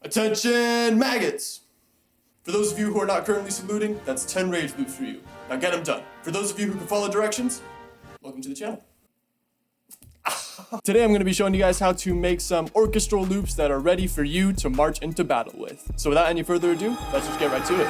Attention maggots! For those of you who are not currently saluting, that's 10 rage loops for you. Now get them done. For those of you who can follow directions, welcome to the channel. Today I'm going to be showing you guys how to make some orchestral loops that are ready for you to march into battle with. So without any further ado, let's just get right to it.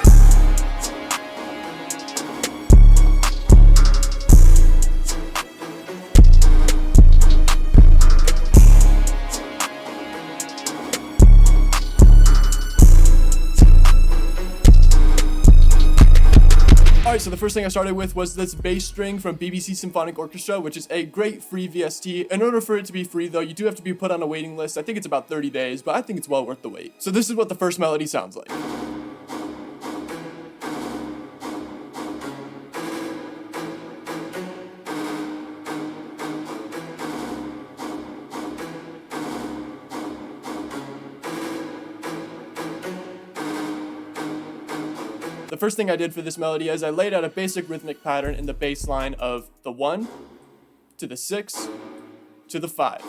Alright, so the first thing I started with was this bass string from BBC Symphonic Orchestra, which is a great free VST. In order for it to be free though, you do have to be put on a waiting list. I think it's about 30 days, but I think it's well worth the wait. So this is what the first melody sounds like. The first thing I did for this melody is I laid out a basic rhythmic pattern in the bass line of the 1 to the 6 to the 5.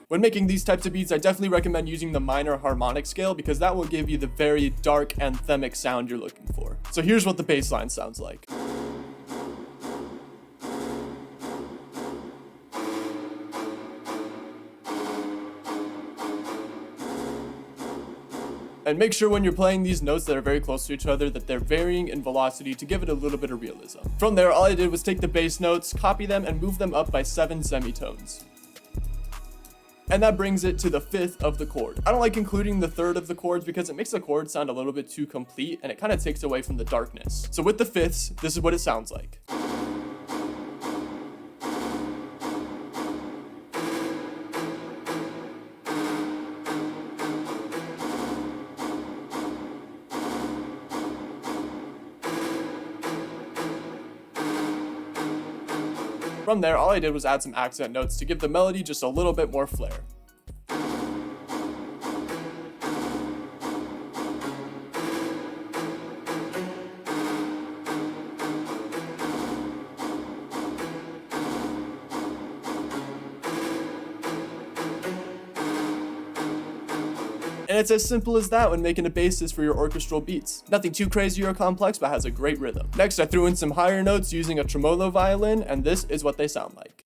When making these types of beats, I definitely recommend using the minor harmonic scale because that will give you the very dark anthemic sound you're looking for. So here's what the bass line sounds like. And make sure when you're playing these notes that are very close to each other that they're varying in velocity to give it a little bit of realism. From there, all I did was take the bass notes, copy them, and move them up by 7 semitones. And that brings it to the 5th of the chord. I don't like including the 3rd of the chords because it makes the chord sound a little bit too complete and it kind of takes away from the darkness. So with the 5ths, this is what it sounds like. From there, all I did was add some accent notes to give the melody just a little bit more flair. And it's as simple as that when making a basis for your orchestral beats. Nothing too crazy or complex, but has a great rhythm. Next, I threw in some higher notes using a tremolo violin, and this is what they sound like.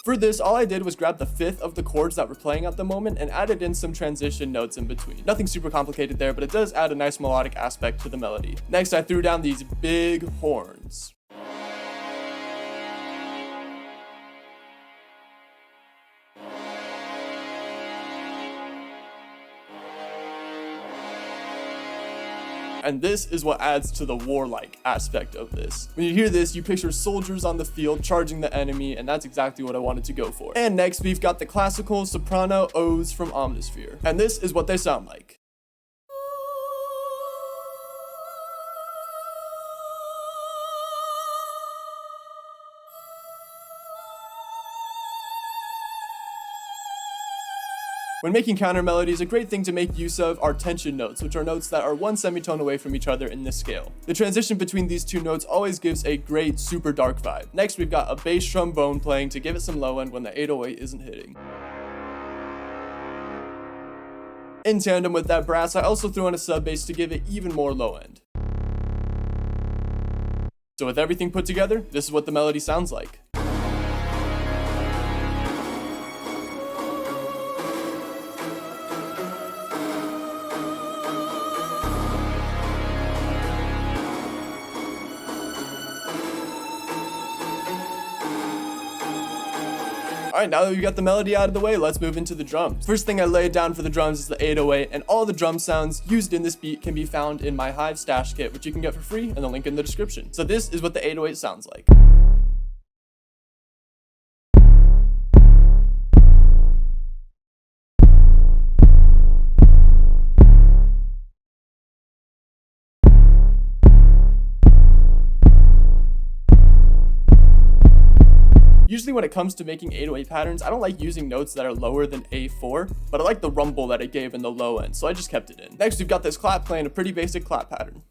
For this, all I did was grab the 5th of the chords that were playing at the moment and added in some transition notes in between. Nothing super complicated there, but it does add a nice melodic aspect to the melody. Next, I threw down these big horns. And this is what adds to the warlike aspect of this. When you hear this, you picture soldiers on the field charging the enemy, and that's exactly what I wanted to go for. And next, we've got the classical soprano O's from Omnisphere. And this is what they sound like. When making counter melodies, a great thing to make use of are tension notes, which are notes that are 1 semitone away from each other in this scale. The transition between these two notes always gives a great super dark vibe. Next, we've got a bass trombone playing to give it some low end when the 808 isn't hitting. In tandem with that brass, I also threw in a sub bass to give it even more low end. So with everything put together, this is what the melody sounds like. Alright, now that we got the melody out of the way, let's move into the drums. First thing I laid down for the drums is the 808, and all the drum sounds used in this beat can be found in my Hive stash kit, which you can get for free, and the link in the description. So this is what the 808 sounds like. usually when it comes to making 808 patterns, I don't like using notes that are lower than A4, but I like the rumble that it gave in the low end, so I just kept it in. Next, we've got this clap playing a pretty basic clap pattern.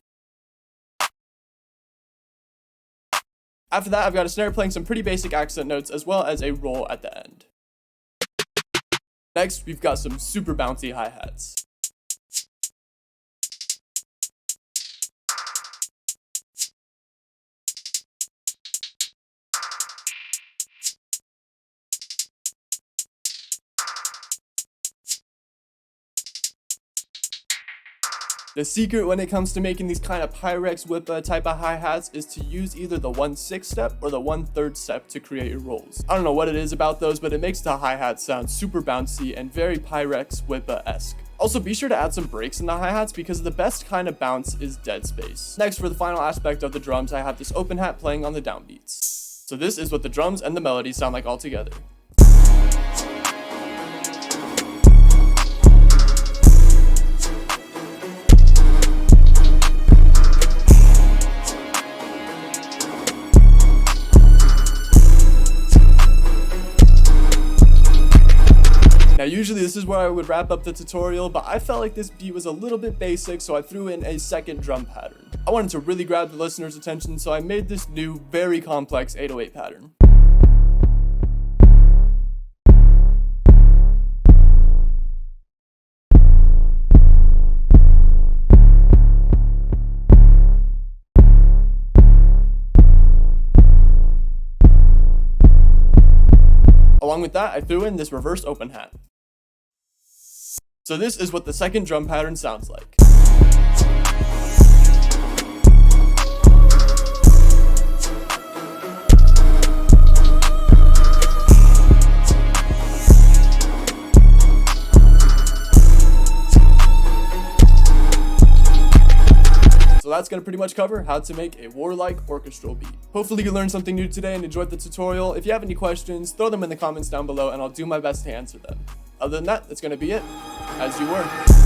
After that, I've got a snare playing some pretty basic accent notes as well as a roll at the end. Next, we've got some super bouncy hi-hats. The secret when it comes to making these kind of Pyrex whip type of hi-hats is to use either the 1/6 step or the 1/3 step to create your rolls. I don't know what it is about those, but it makes the hi-hat sound super bouncy and very Pyrex whip-esque. Also, be sure to add some breaks in the hi-hats because the best kind of bounce is dead space. Next, for the final aspect of the drums, I have this open hat playing on the downbeats. So this is what the drums and the melody sound like all together. Now usually this is where I would wrap up the tutorial, but I felt like this beat was a little bit basic, so I threw in a second drum pattern. I wanted to really grab the listener's attention, so I made this new, very complex 808 pattern. Along with that, I threw in this reverse open hat. So this is what the second drum pattern sounds like. So that's going to pretty much cover how to make a WARLIKE orchestral beat. Hopefully you learned something new today and enjoyed the tutorial. If you have any questions, throw them in the comments down below and I'll do my best to answer them. Other than that, that's going to be it. As you were.